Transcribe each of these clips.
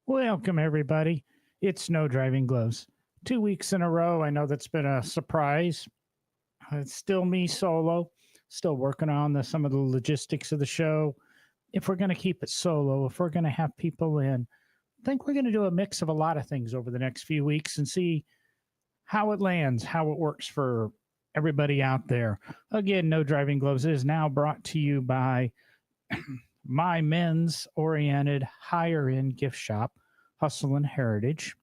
Welcome, everybody. It's No Driving Gloves. 2 weeks in a row. I know that's been a surprise. It's still me solo, still working on some of the logistics of the show. If we're going to keep it solo, if we're going to have people in, I think we're going to do a mix of a lot of things over the next few weeks and see how it lands, how it works for everybody out there. Again, No Driving Gloves is now brought to you by my men's oriented higher end gift shop, Hustle and Heritage.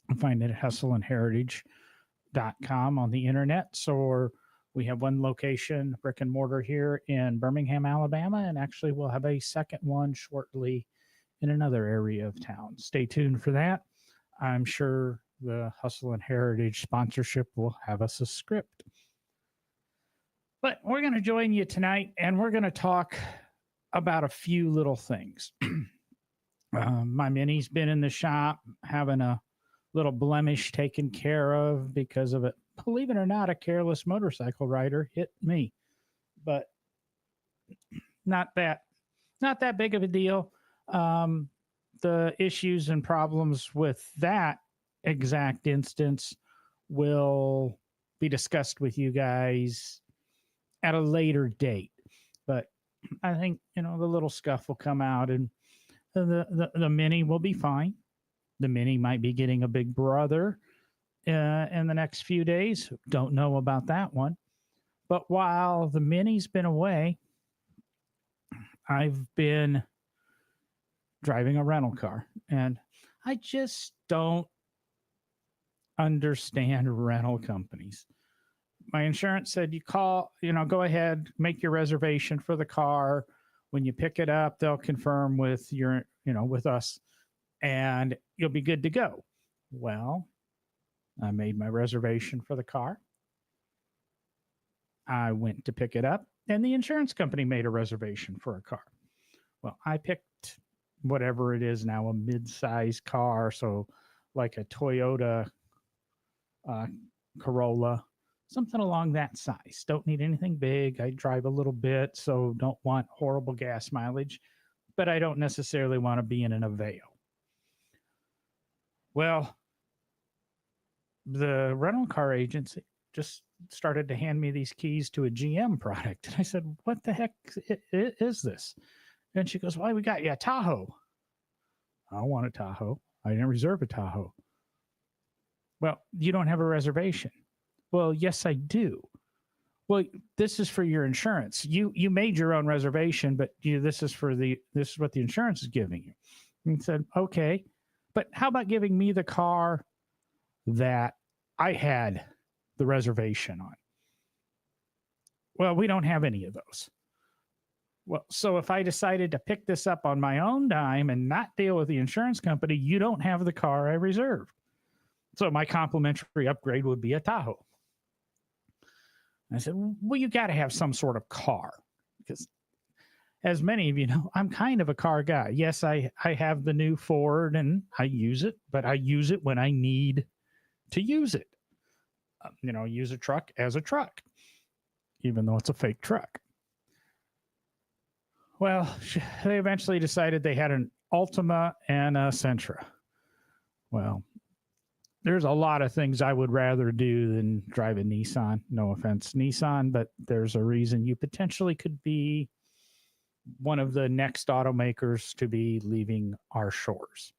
You can find it at hustleandheritage.com on the internet. So we have one location, brick and mortar, here in Birmingham, Alabama, and actually we'll have a second one shortly in another area of town. Stay tuned for that. I'm sure the Hustle and Heritage sponsorship will have us a script. But we're going to join you tonight, and we're going to talk about a few little things. My Mini's been in the shop having a little blemish taken care of because of it. Believe it or not, a careless motorcycle rider hit me, but not that big of a deal. The issues and problems with that exact instance will be discussed with you guys at a later date. But I think, the little scuff will come out, and the Mini will be fine. The Mini might be getting a big brother in the next few days. Don't know about that one. But while the Mini's been away, I've been driving a rental car, and I just don't understand rental companies. My insurance said you call, go ahead, make your reservation for the car. When you pick it up, they'll confirm with with us, and you'll be good to go. Well, I made my reservation for the car. I went to pick it up, and the insurance company made a reservation for a car. Well, I picked whatever it is now, a mid-size car, so like a Toyota Corolla, something along that size. Don't need anything big. I drive a little bit, so don't want horrible gas mileage, but I don't necessarily want to be in an Aveo. Well, the rental car agency just started to hand me these keys to a GM product. And I said, what the heck is this? And she goes, well, we got you a Tahoe. I don't want a Tahoe. I didn't reserve a Tahoe. Well, you don't have a reservation. Well, yes, I do. Well, this is for your insurance. You made your own reservation, but this is what the insurance is giving you. And said, okay, but how about giving me the car that I had the reservation on? Well, we don't have any of those. Well, so if I decided to pick this up on my own dime and not deal with the insurance company, you don't have the car I reserved. So my complimentary upgrade would be a Tahoe. I said, well, you got to have some sort of car, because as many of you know, I'm kind of a car guy. Yes, I have the new Ford and I use it, but I use it when I need to use it. Use a truck as a truck, even though it's a fake truck. Well, they eventually decided they had an Altima and a Sentra. Well, there's a lot of things I would rather do than drive a Nissan. No offense, Nissan, but there's a reason you potentially could be one of the next automakers to be leaving our shores,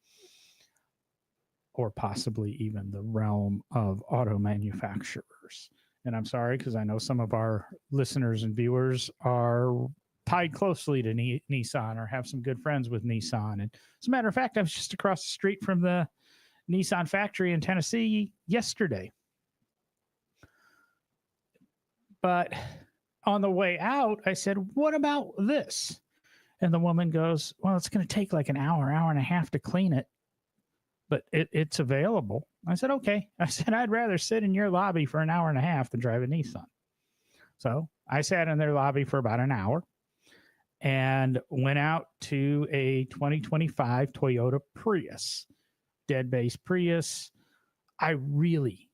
or possibly even the realm of auto manufacturers. And I'm sorry, because I know some of our listeners and viewers are tied closely to Nissan or have some good friends with Nissan. And as a matter of fact, I was just across the street from the Nissan factory in Tennessee yesterday. But on the way out, I said, what about this? And the woman goes, well, it's going to take like an hour and a half to clean it, but it's available. I said, okay. I said, I'd rather sit in your lobby for an hour and a half than drive a Nissan. So I sat in their lobby for about an hour and went out to a 2025 Toyota Prius. Dead base Prius. I really,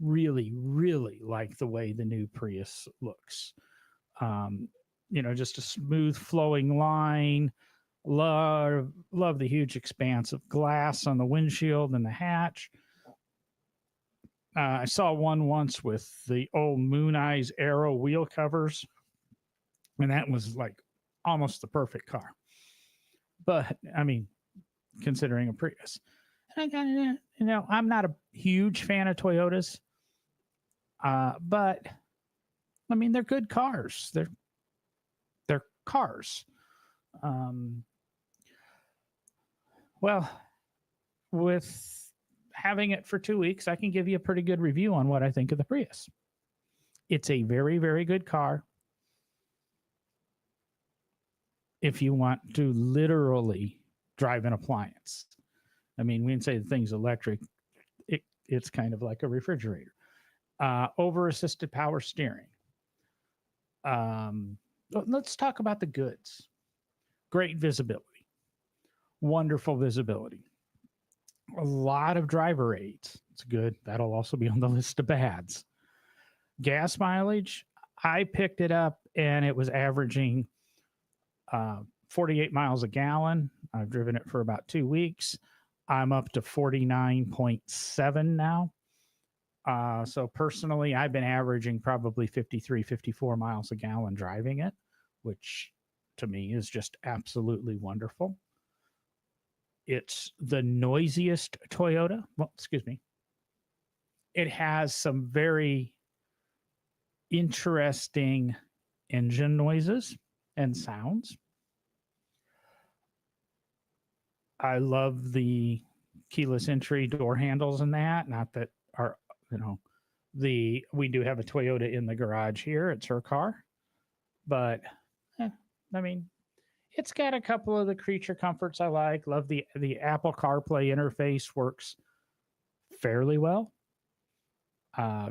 really, really like the way the new Prius looks. Just a smooth flowing line, Love the huge expanse of glass on the windshield and the hatch. I saw one once with the old Moon Eyes Aero wheel covers, and that was like almost the perfect car. But I mean, considering a Prius, I'm not a huge fan of Toyotas, but I mean, they're good cars. They're cars. Well, with having it for 2 weeks, I can give you a pretty good review on what I think of the Prius. It's a very, very good car. If you want to literally drive an appliance. I mean, we can say the thing's electric. It's kind of like a refrigerator. Over-assisted power steering. Let's talk about the goods. Great visibility. Wonderful visibility. A lot of driver aids. It's good. That'll also be on the list of bads. Gas mileage, I picked it up and it was averaging 48 miles a gallon. I've driven it for about 2 weeks. I'm up to 49.7 now. So personally, I've been averaging probably 53, 54 miles a gallon driving it, which to me is just absolutely wonderful. It's the noisiest Toyota. Well, excuse me. It has some very interesting engine noises and sounds. I love the keyless entry door handles and that. Not that are, we do have a Toyota in the garage here. It's her car. But, I mean, it's got a couple of the creature comforts I like. Love the Apple CarPlay interface, works fairly well.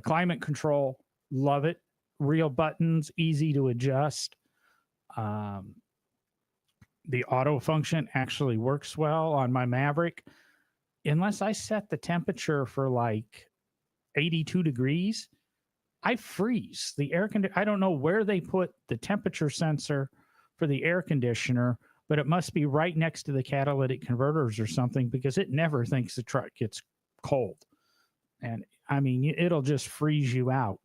Climate control, love it. Real buttons, easy to adjust. The auto function actually works well on my Maverick. Unless I set the temperature for like 82 degrees, I freeze. The I don't know where they put the temperature sensor for the air conditioner, but it must be right next to the catalytic converters or something, because it never thinks the truck gets cold. And I mean, it'll just freeze you out.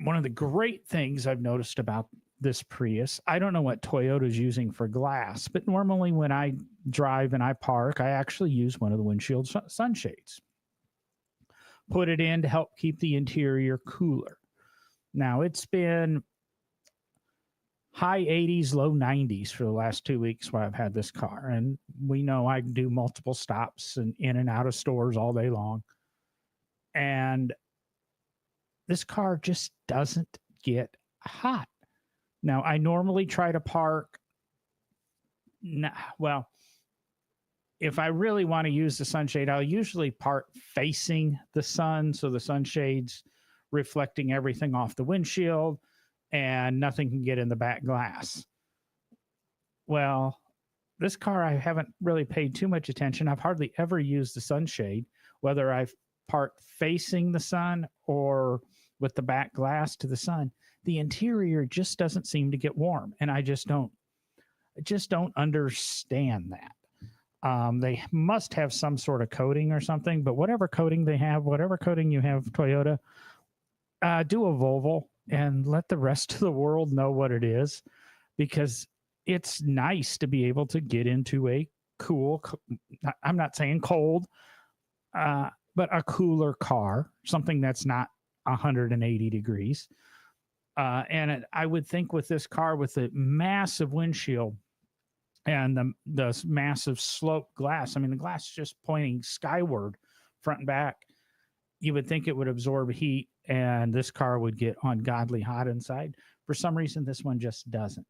One of the great things I've noticed about this Prius, I don't know what Toyota's using for glass, but normally when I drive and I park, I actually use one of the windshield sunshades. Put it in to help keep the interior cooler. Now, it's been high 80s, low 90s for the last 2 weeks while I've had this car. And we know I do multiple stops and in and out of stores all day long. And this car just doesn't get hot. Now, I normally try to park. Well, if I really want to use the sunshade, I'll usually park facing the sun, so the sunshades reflecting everything off the windshield and nothing can get in the back glass. Well, this car, I haven't really paid too much attention. I've hardly ever used the sunshade, whether I've parked facing the sun or with the back glass to the sun. The interior just doesn't seem to get warm, and I just don't understand that. They must have some sort of coating or something, but whatever coating they have, whatever coating you have, Toyota, do a Volvo and let the rest of the world know what it is, because it's nice to be able to get into a cool, I'm not saying cold, but a cooler car, something that's not 180 degrees. And I would think with this car, with the massive windshield and the massive sloped glass, I mean, the glass is just pointing skyward, front and back, you would think it would absorb heat and this car would get ungodly hot inside. For some reason, this one just doesn't.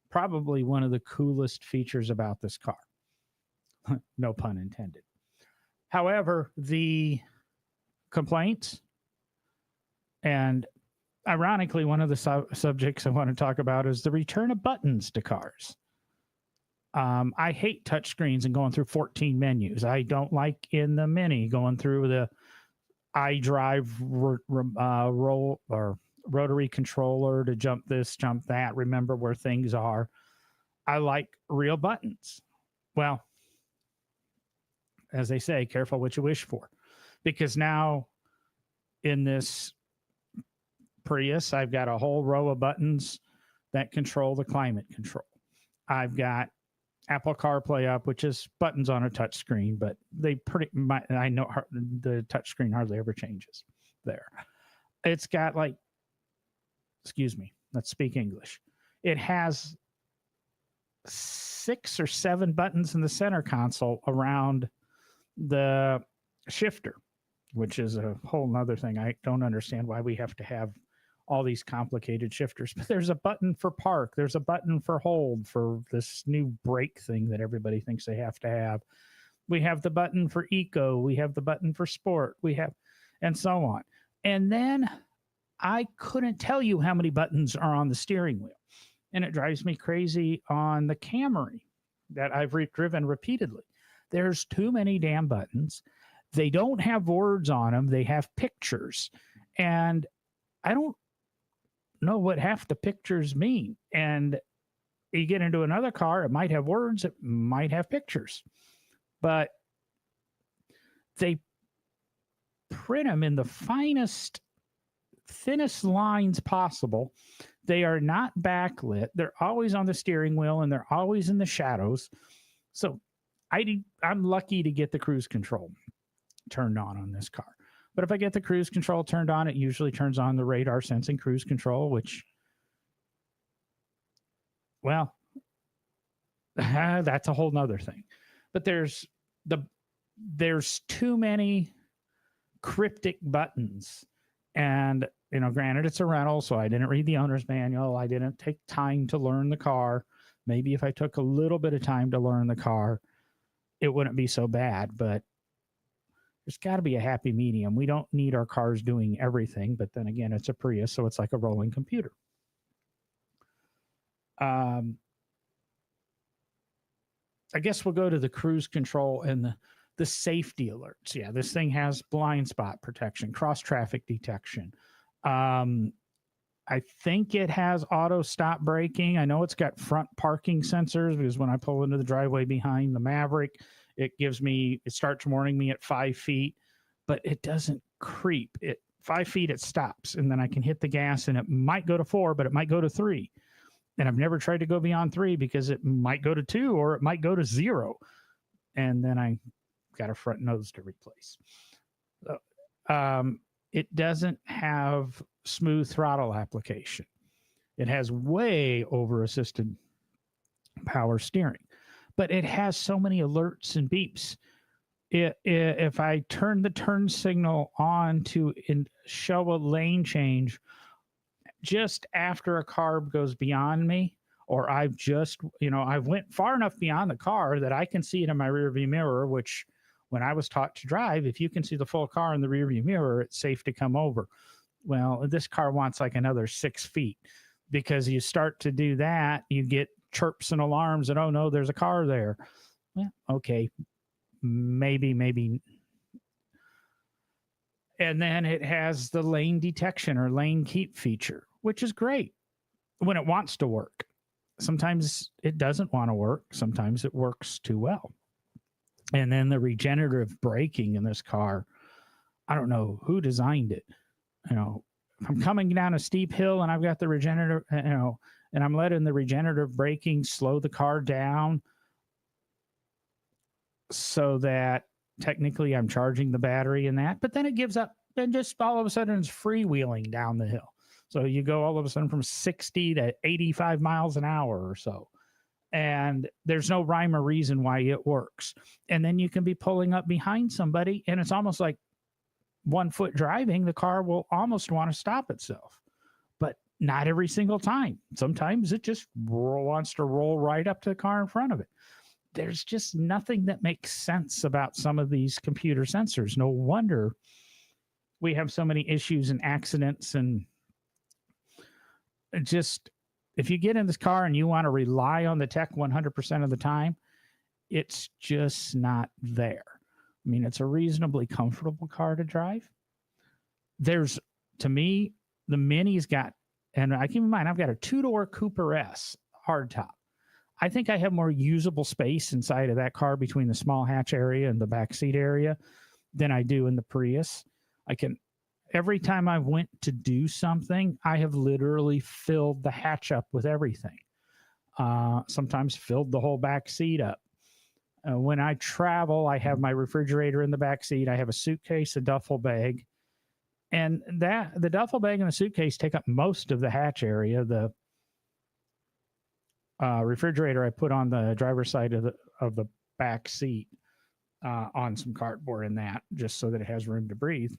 Probably one of the coolest features about this car. No pun intended. However, the complaints, and ironically, one of the subjects I want to talk about is the return of buttons to cars. I hate touchscreens and going through 14 menus. I don't like in the Mini going through the iDrive roll or rotary controller to jump this, jump that, remember where things are. I like real buttons. Well, as they say, careful what you wish for. Because now in this Prius, I've got a whole row of buttons that control the climate control. I've got Apple CarPlay up, which is buttons on a touch screen, but I know the touch screen hardly ever changes there. It's got let's speak English. It has 6 or 7 buttons in the center console around the shifter, which is a whole nother thing. I don't understand why we have to have all these complicated shifters, but there's a button for park. There's a button for hold for this new brake thing that everybody thinks they have to have. We have the button for eco. We have the button for sport. We have, and so on. And then I couldn't tell you how many buttons are on the steering wheel. And it drives me crazy on the Camry that I've driven repeatedly. There's too many damn buttons. They don't have words on them. They have pictures. And I don't know what half the pictures mean. And you get into another car, it might have words, it might have pictures. But they print them in the finest, thinnest lines possible. They are not backlit. They're always on the steering wheel and they're always in the shadows. So I'm lucky to get the cruise control turned on this car. But if I get the cruise control turned on, it usually turns on the radar sensing cruise control, which, well, that's a whole nother thing. But there's too many cryptic buttons. And, granted, it's a rental, so I didn't read the owner's manual. I didn't take time to learn the car. Maybe if I took a little bit of time to learn the car, it wouldn't be so bad. But there's got to be a happy medium. We don't need our cars doing everything, but then again, it's a Prius, so it's like a rolling computer. I guess we'll go to the cruise control and the safety alerts. Yeah, this thing has blind spot protection, cross traffic detection. I think it has auto stop braking. I know it's got front parking sensors because when I pull into the driveway behind the Maverick, it starts warning me at 5 feet, but it doesn't creep. 5 feet, it stops, and then I can hit the gas, and it might go to 4, but it might go to 3. And I've never tried to go beyond 3 because it might go to 2 or it might go to 0, and then I got a front nose to replace. It doesn't have smooth throttle application. It has way over assisted power steering. But it has so many alerts and beeps. If I turn the turn signal on to show a lane change just after a car goes beyond me, or I've went far enough beyond the car that I can see it in my rearview mirror, which when I was taught to drive, if you can see the full car in the rearview mirror, it's safe to come over. Well, this car wants like another 6 feet because you start to do that, you get chirps and alarms and, oh no, there's a car there. Well, okay, maybe. And then it has the lane detection or lane keep feature, which is great when it wants to work. Sometimes it doesn't want to work. Sometimes it works too well. And then the regenerative braking in this car, I don't know who designed it. If I'm coming down a steep hill and I've got the regenerative, and I'm letting the regenerative braking slow the car down so that technically I'm charging the battery in that, but then it gives up and just all of a sudden it's freewheeling down the hill. So you go all of a sudden from 60 to 85 miles an hour or so. And there's no rhyme or reason why it works. And then you can be pulling up behind somebody and it's almost like 1 foot driving, the car will almost want to stop itself. But not every single time. Sometimes it just wants to roll right up to the car in front of it. There's just nothing that makes sense about some of these computer sensors. No wonder we have so many issues and accidents. And just, if you get in this car and you want to rely on the tech 100% of the time, it's just not there. It's a reasonably comfortable car to drive. To me, The Mini's got, and I keep in mind, I've got a 2-door Cooper S hardtop. I think I have more usable space inside of that car between the small hatch area and the back seat area than I do in the Prius. Every time I went to do something, I have literally filled the hatch up with everything. Sometimes filled the whole back seat up. When I travel, I have my refrigerator in the back seat. I have a suitcase, a duffel bag, and the duffel bag and the suitcase take up most of the hatch area. The refrigerator I put on the driver's side of the back seat on some cardboard and that, just so that it has room to breathe.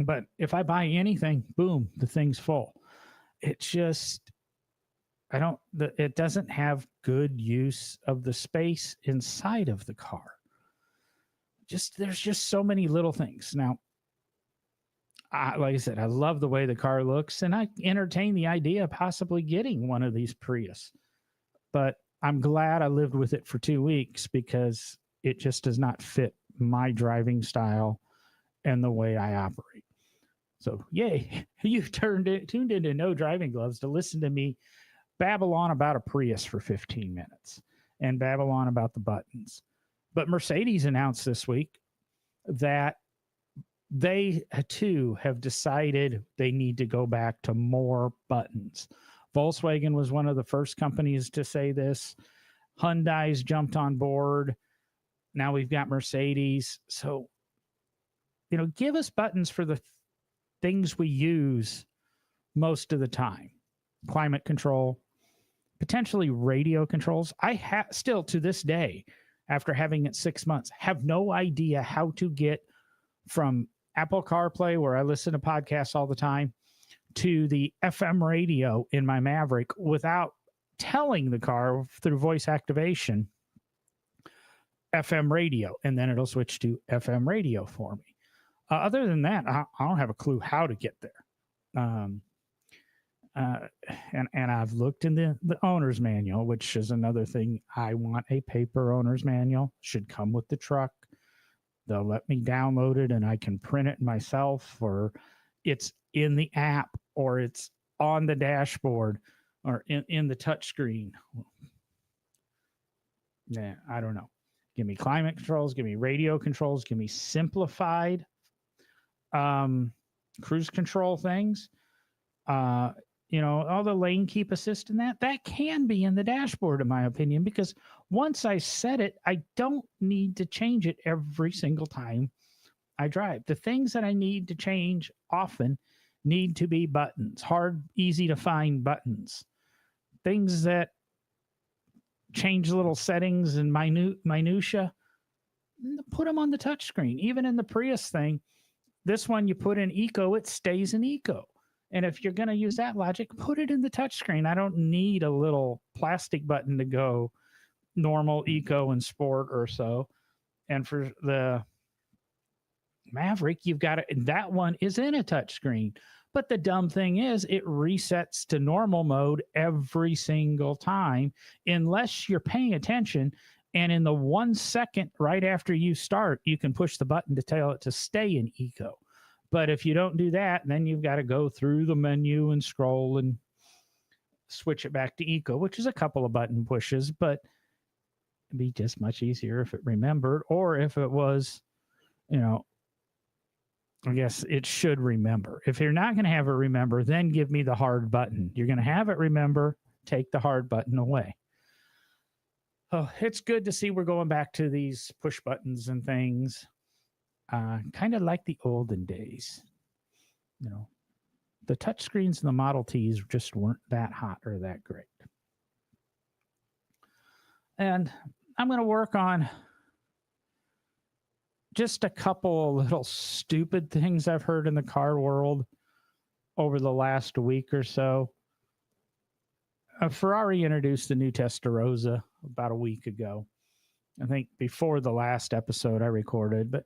But if I buy anything, boom, the thing's full. It doesn't have good use of the space inside of the car. There's just so many little things. Now, like I said, I love the way the car looks, and I entertain the idea of possibly getting one of these Prius. But I'm glad I lived with it for 2 weeks, because it just does not fit my driving style and the way I operate. So, yay, you tuned into No Driving Gloves to listen to me babble on about a Prius for 15 minutes and babble on about the buttons. But Mercedes announced this week that they, too, have decided they need to go back to more buttons. Volkswagen was one of the first companies to say this. Hyundai's jumped on board. Now we've got Mercedes. So, give us buttons for the things we use most of the time. Climate control, potentially radio controls. I still, to this day, after having it 6 months, have no idea how to get from Apple CarPlay, where I listen to podcasts all the time, to the FM radio in my Maverick without telling the car through voice activation, FM radio, and then it'll switch to FM radio for me. Other than that, I don't have a clue how to get there. And I've looked in the owner's manual, which is another thing. I want a paper owner's manual. Should come with the truck. They'll let me download it and I can print it myself, or it's in the app, or it's on the dashboard, or in the touchscreen. Yeah, I don't know. Give me climate controls, give me radio controls, give me simplified cruise control things. All the lane keep assist and that can be in the dashboard, in my opinion, because once I set it, I don't need to change it every single time I drive. The things that I need to change often need to be buttons, hard, easy to find buttons, things that change little settings and minutia. Put them on the touchscreen. Even in the Prius thing, this one you put in eco, it stays in eco. And if you're going to use that logic, put it in the touchscreen. I don't need a little plastic button to go normal, eco, and sport or so. And for the Maverick, you've got it. That one is in a touchscreen. But the dumb thing is, it resets to normal mode every single time, unless you're paying attention. And in the 1 second right after you start, you can push the button to tell it to stay in eco. But if you don't do that, then you've got to go through the menu and scroll and switch it back to eco, which is a couple of button pushes, but it'd be just much easier if it remembered, or if it was, I guess it should remember. If you're not going to have it remember, then give me the hard button. You're going to have it remember, take the hard button away. Oh, it's good to see we're going back to these push buttons and things. Kind of like the olden days. The touchscreens and the Model Ts just weren't that hot or that great. And I'm going to work on just a couple of little stupid things I've heard in the car world over the last week or so. Ferrari introduced the new Testarossa about a week ago. I think before the last episode I recorded, but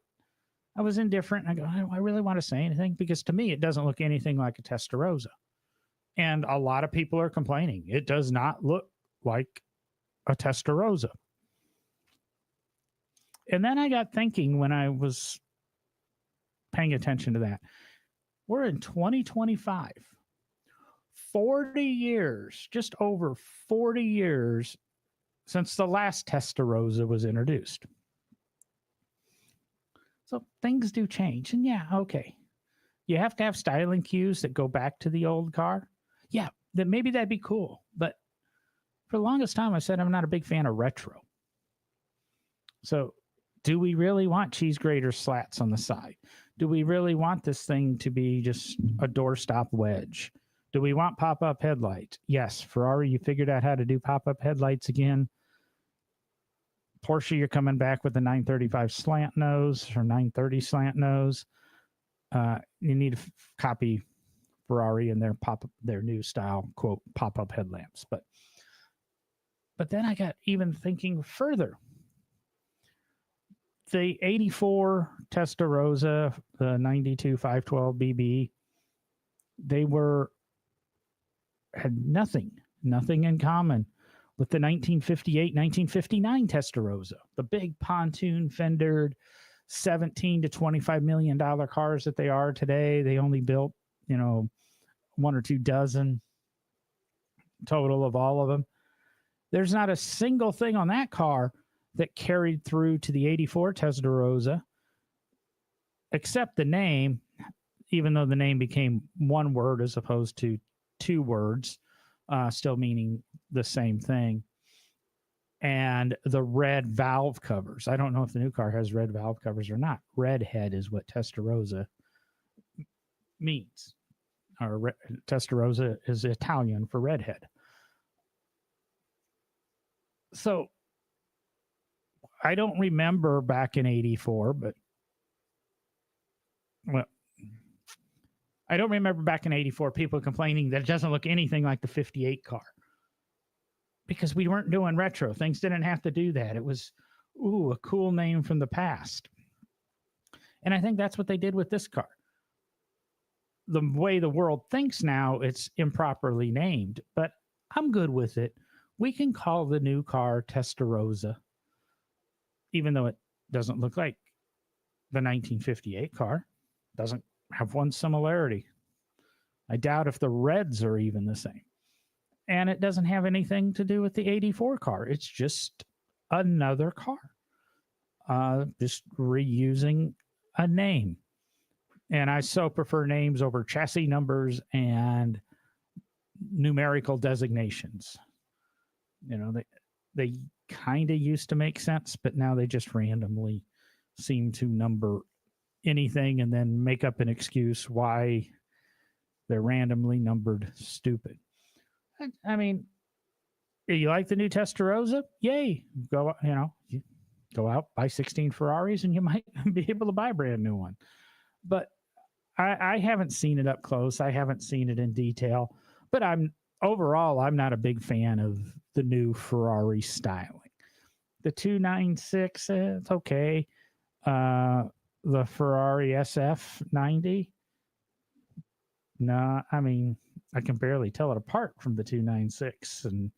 I was indifferent. I go, I really want to say anything, because to me, it doesn't look anything like a Testarossa. And a lot of people are complaining. It does not look like a Testarossa. And then I got thinking when I was paying attention to that. We're in 2025. 40 years, just over 40 years since the last Testarossa was introduced. So things do change. And yeah, okay. You have to have styling cues that go back to the old car. Yeah, then maybe that'd be cool. But for the longest time, I said I'm not a big fan of retro. So do we really want cheese grater slats on the side? Do we really want this thing to be just a doorstop wedge? Do we want pop-up headlights? Yes, Ferrari, you figured out how to do pop-up headlights again. Porsche, you're coming back with the 935 slant nose or 930 slant nose. You need to copy Ferrari and their new style, quote, pop-up headlamps. But then I got even thinking further. The 84 Testarossa, the 92 512 BB, they had nothing in common with the 1958, 1959 Testarossa, the big pontoon fendered $17 to $25 million cars that they are today. They only built, one or two dozen total of all of them. There's not a single thing on that car that carried through to the 84 Testarossa, except the name, even though the name became one word as opposed to two words, still meaning the same thing. And the red valve covers. I don't know if the new car has red valve covers or not. Redhead is what Testarossa means. Or Testarossa is Italian for redhead. So I don't remember back in 84, I don't remember back in 84 people complaining that it doesn't look anything like the 58 car. Because we weren't doing retro. Things didn't have to do that. It was, a cool name from the past. And I think that's what they did with this car. The way the world thinks now, it's improperly named, but I'm good with it. We can call the new car Testarossa, even though it doesn't look like the 1958 car. Doesn't have one similarity. I doubt if the reds are even the same. And it doesn't have anything to do with the 84 car. It's just another car. Just reusing a name. And I so prefer names over chassis numbers and numerical designations. They kind of used to make sense, but now they just randomly seem to number anything and then make up an excuse why they're randomly numbered stupid. I mean, you like the new Testarossa? Yay. Go out, buy 16 Ferraris and you might be able to buy a brand new one. But I haven't seen it up close. I haven't seen it in detail. But I'm not a big fan of the new Ferrari styling. The 296, it's okay. The Ferrari SF90, no, I mean, I can barely tell it apart from the 296, and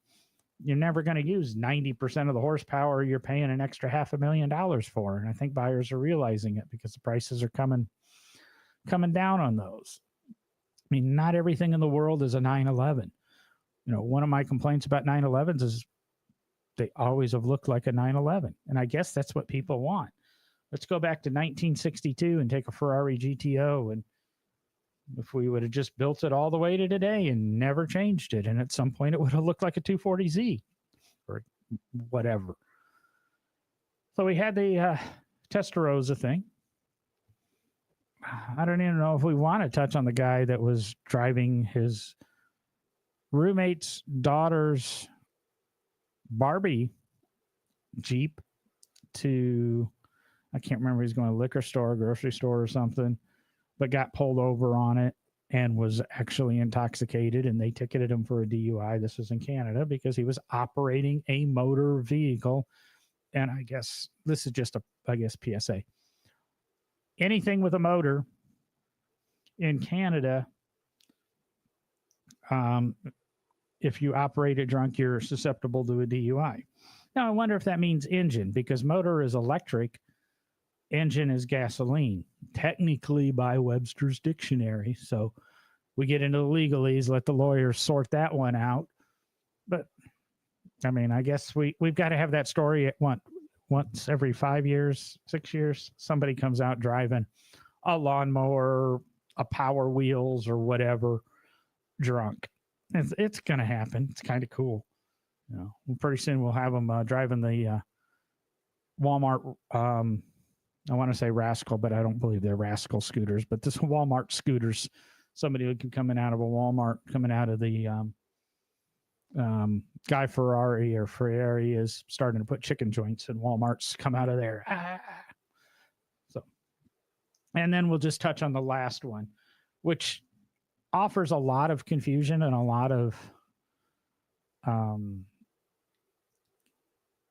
you're never going to use 90% of the horsepower you're paying an extra $500,000 for. And I think buyers are realizing it because the prices are coming down on those. I mean, not everything in the world is a 911. One of my complaints about 911s is they always have looked like a 911. And I guess that's what people want. Let's go back to 1962 and take a Ferrari GTO, and if we would have just built it all the way to today and never changed it, and at some point it would have looked like a 240Z or whatever. So we had the Testarossa thing. I don't even know if we want to touch on the guy that was driving his roommate's daughter's Barbie Jeep to, I can't remember, he was going to a liquor store, grocery store or something, but got pulled over on it and was actually intoxicated, and they ticketed him for a DUI. This was in Canada because he was operating a motor vehicle. And I guess this is just PSA. Anything with a motor in Canada, if you operate it drunk, you're susceptible to a DUI. Now, I wonder if that means engine, because motor is electric engine is gasoline, technically by Webster's dictionary. So we get into the legalese, let the lawyers sort that one out. But I mean, I guess we've got to have that story at once every 5 years, 6 years. Somebody comes out driving a lawnmower, a Power Wheels, or whatever, drunk. It's going to happen. It's kind of cool. You know, pretty soon we'll have them driving the Walmart. I want to say Rascal, but I don't believe they're Rascal scooters. But this Walmart scooters. Somebody would coming out of a Walmart, coming out of the Guy Ferrari or Ferrari is starting to put chicken joints in Walmarts come out of there. So, and then we'll just touch on the last one, which offers a lot of confusion and a lot of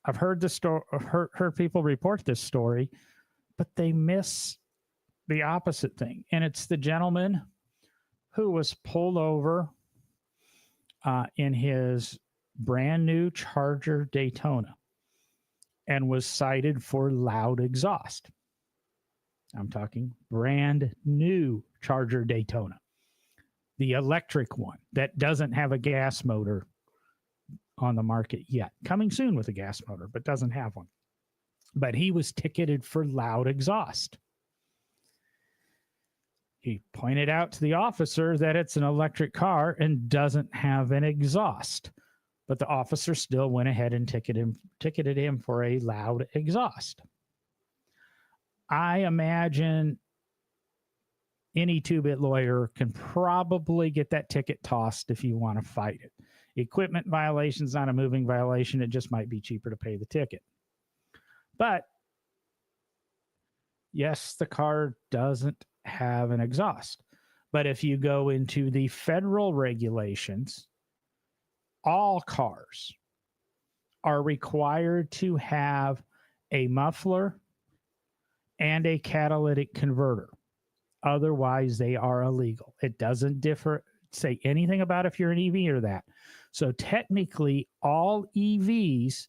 I've heard the story, heard people report this story, but they miss the opposite thing. And it's the gentleman who was pulled over in his brand new Charger Daytona and was cited for loud exhaust. I'm talking brand new Charger Daytona, the electric one that doesn't have a gas motor on the market yet. Coming soon with a gas motor, but doesn't have one. But he was ticketed for loud exhaust. He pointed out to the officer that it's an electric car and doesn't have an exhaust. But the officer still went ahead and ticketed him for a loud exhaust. I imagine any two-bit lawyer can probably get that ticket tossed if you want to fight it. Equipment violation is not a moving violation. It just might be cheaper to pay the ticket. But yes, the car doesn't have an exhaust. But if you go into the federal regulations, all cars are required to have a muffler and a catalytic converter. Otherwise, they are illegal. It doesn't say anything about if you're an EV or that. So technically, all EVs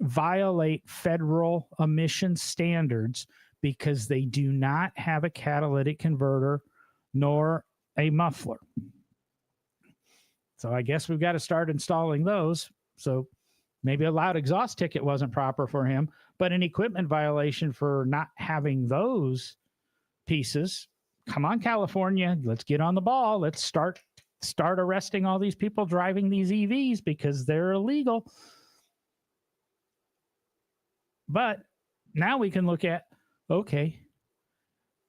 violate federal emission standards because they do not have a catalytic converter nor a muffler. So I guess we've got to start installing those. So maybe a loud exhaust ticket wasn't proper for him, but an equipment violation for not having those pieces. Come on, California, let's get on the ball. Let's start arresting all these people driving these EVs because they're illegal. But now we can look at, okay,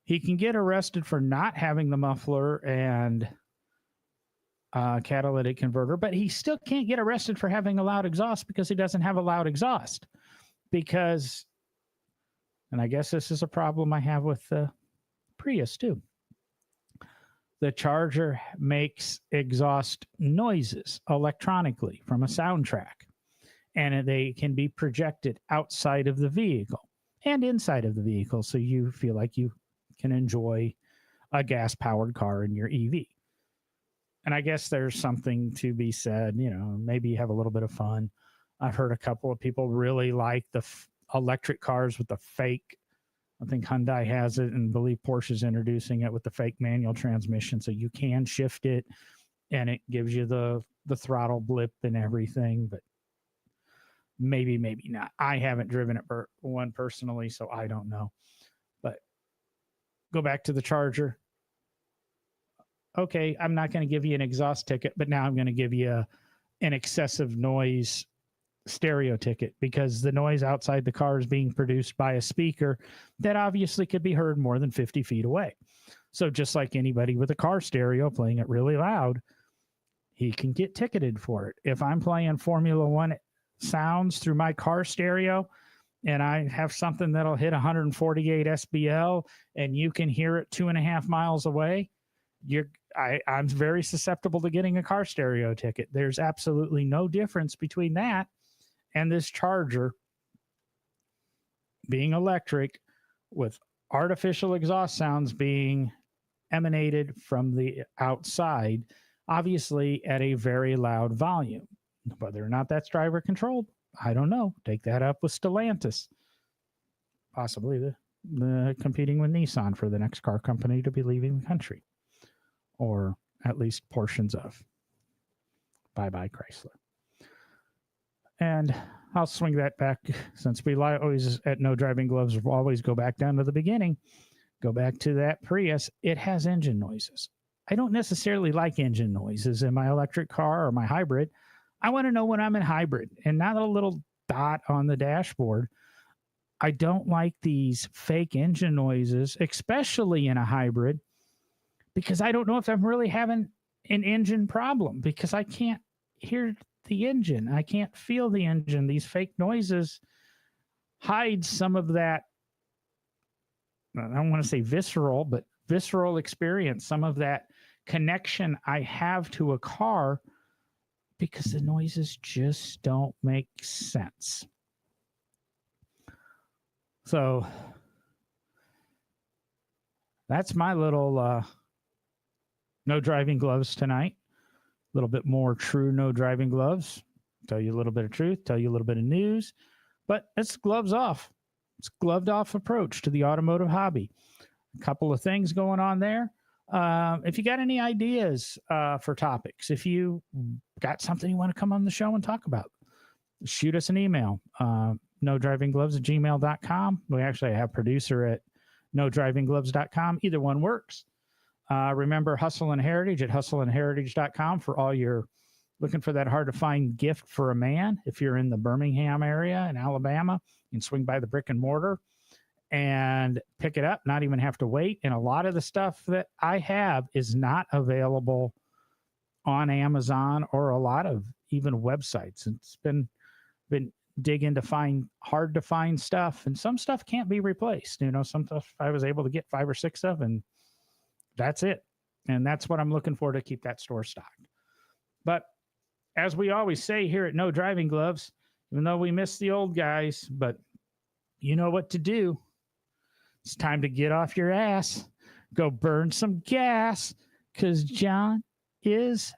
he can get arrested for not having the muffler and catalytic converter, but he still can't get arrested for having a loud exhaust because he doesn't have a loud exhaust. Because, and I guess this is a problem I have with the Prius too. The Charger makes exhaust noises electronically from a soundtrack, and they can be projected outside of the vehicle and inside of the vehicle, so you feel like you can enjoy a gas-powered car in your EV. And I guess there's something to be said, you know, maybe have a little bit of fun. I've heard a couple of people really like the electric cars with the fake, I think Hyundai has it, and I believe Porsche's introducing it with the fake manual transmission, so you can shift it, and it gives you the throttle blip and everything, but maybe not. I haven't driven it one personally, so I don't know. But go back to the Charger. Okay, I'm not going to give you an exhaust ticket, but now I'm going to give you an excessive noise stereo ticket because the noise outside the car is being produced by a speaker that obviously could be heard more than 50 feet away. So just like anybody with a car stereo playing it really loud, he can get ticketed for it. If I'm playing Formula One sounds through my car stereo and I have something that'll hit 148 SBL and you can hear it 2.5 miles away, I'm very susceptible to getting a car stereo ticket. There's absolutely no difference between that and this Charger being electric with artificial exhaust sounds being emanated from the outside, obviously at a very loud volume. Whether or not that's driver controlled, I don't know. Take that up with Stellantis. Possibly competing with Nissan for the next car company to be leaving the country, or at least portions of. Bye-bye, Chrysler. And I'll swing that back, since we always at No Driving Gloves always go back down to the beginning. Go back to that Prius. It has engine noises. I don't necessarily like engine noises in my electric car or my hybrid. I want to know when I'm in hybrid and not a little dot on the dashboard. I don't like these fake engine noises, especially in a hybrid, because I don't know if I'm really having an engine problem, because I can't hear the engine. I can't feel the engine. These fake noises hide some of that, I don't want to say visceral, but visceral experience, some of that connection I have to a car, because the noises just don't make sense. So that's my little No Driving Gloves tonight. A little bit more true No Driving Gloves. Tell you a little bit of truth, tell you a little bit of news, but it's gloves off. It's gloved off approach to the automotive hobby. A couple of things going on there. If you got any ideas for topics, if you got something you want to come on the show and talk about, shoot us an email. NoDrivingGloves@gmail.com. We actually have producer at NoDrivingGloves.com. Either one works. Remember Hustle and Heritage at hustleandheritage.com for all your looking for that hard to find gift for a man. If you're in the Birmingham area in Alabama, you can swing by the Brick and Mortar and pick it up, not even have to wait. And a lot of the stuff that I have is not available on Amazon or a lot of even websites. It's been digging to find hard to find stuff, and some stuff can't be replaced. You know, some stuff I was able to get 5 or 6 of, and that's it. And that's what I'm looking for to keep that store stocked. But as we always say here at No Driving Gloves, even though we miss the old guys, but you know what to do. It's time to get off your ass, go burn some gas, because John is